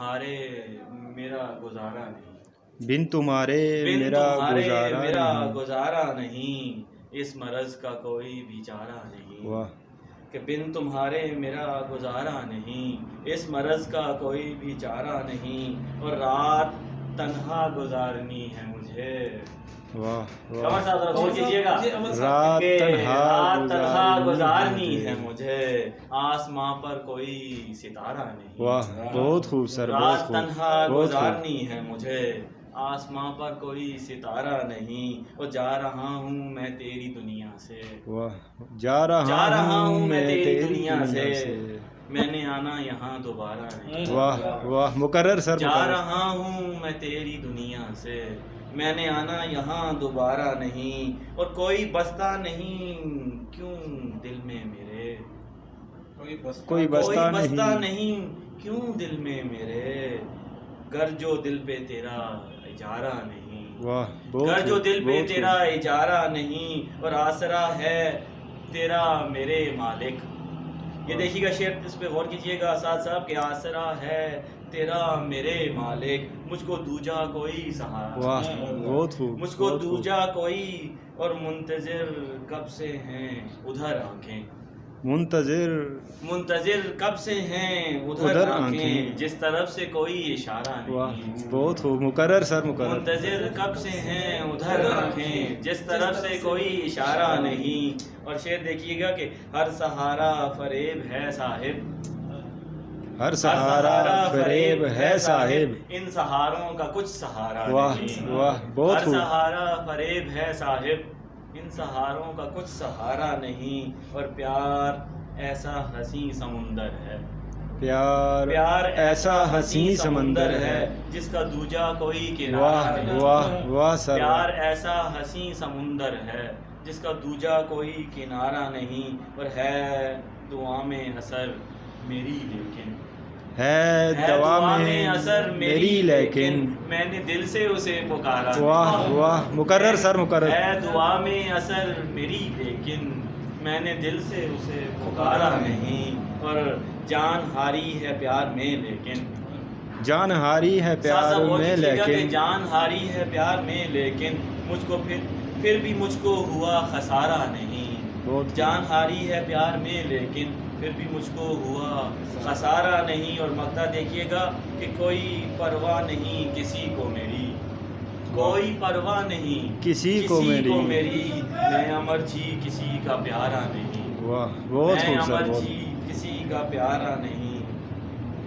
تمہارے میرا گزارا نہیں، بن تمہارے میرا گزارا نہیں، اس مرض کا کوئی بھی چارہ نہیں۔ واہ کہ بن تمہارے میرا گزارا نہیں، اس مرض کا کوئی بھی چارہ نہیں، اور رات تنہا گزارنی ہے مجھے۔ واہ کمر واہ صاحب ذرا غور کیجیے گا رات کہ تنہا رات تنہا گزارنی مجھے۔ ہے مجھے، آسماں پر کوئی ستارہ نہیں۔ واہ بہت خوب سر، بہت رات خوب، تنہا بہت خوب۔ گزارنی ہے مجھے، آسماں پر کوئی ستارہ نہیں، اور جا رہا ہوں میں تیری دنیا سے۔ واہ جا رہا ہوں میں تیری دنیا سے، میں نے آنا یہاں دوبارہ نہیں۔ واہ واہ مکرر سر، جا مکرر۔ رہا ہوں میں تیری دنیا سے، میں نے آنا یہاں دوبارہ نہیں، اور کوئی بستا نہیں کیوں دل میں میرے، کوئی بستا نہیں نہیں کیوں دل میں میرے، گر جو دل پہ تیرا اجارہ نہیں۔ واہ بہت گر جو خوب، دل پہ بہت تیرا خوب۔ اجارہ نہیں، اور آسرا ہے تیرا میرے مالک۔ یہ دیکھیے گا شعر، اس پہ غور کیجیے گا اساتذہ صاحب کہ آسرا ہے تیرا میرے مالک، مجھ کو دوجا کوئی سہارا واہ نہیں، بہت خوب، مجھ کو بہت خوب۔ دوجا کوئی، اور منتظر کب سے ہیں ادھر آنکھیں، منتظر کب سے ہیں ادھر آنکھیں، جس طرف سے کوئی اشارہ واہ نہیں۔ بہت خوب مکرر سر، مکرر۔ منتظر کب سے ہیں ادھر آنکھیں، جس طرف سے کوئی اشارہ نہیں۔ اور شعر دیکھیے گا کہ ہر سہارا فریب ہے صاحب، ہر سہارا فریب ہے صاحب، ان سہاروں کا کچھ سہارا واہ نہیں۔ واہ بہت ہر خوب۔ سہارا فریب ہے صاحب، ان سہاروں کا کچھ سہارا نہیں، اور پیار ایسا حسین سمندر ہے، پیار ایسا حسین سمندر ہے، جس کا دوجا کوئی کنارہ واہ نہیں۔ واہ واہ سر، پیار ایسا حسین سمندر ہے، جس کا دوجا کوئی کنارہ نہیں، اور ہے دعا میں اثر میری لیکن، ہے دعا میں اثر میری لیکن، میں نے دل سے اسے پکارا نہیں۔ واہ واہ مکرر سر، مکرر۔ ہے دعا میں اثر میری لیکن، میں نے دل سے اسے پکارا نہیں، اور جان ہاری ہے پیار میں لیکن، جان ہاری ہے پیار میں لیکن، جان ہاری ہے پیار میں لیکن، مجھ کو پھر بھی مجھ کو ہوا خسارہ نہیں۔ جان ہاری ہے پیار میں لیکن، پھر بھی مجھ کو ہوا خسارہ نہیں۔ اور مقطع دیکھیے گا کہ کوئی پرواہ نہیں کسی کو میری، کوئی پرواہ نہیں کسی کو میری، میں امر جی کسی کا پیارا نہیں، واہ بہت میں خوب سر، امر بہت جی کسی کا پیارا نہیں۔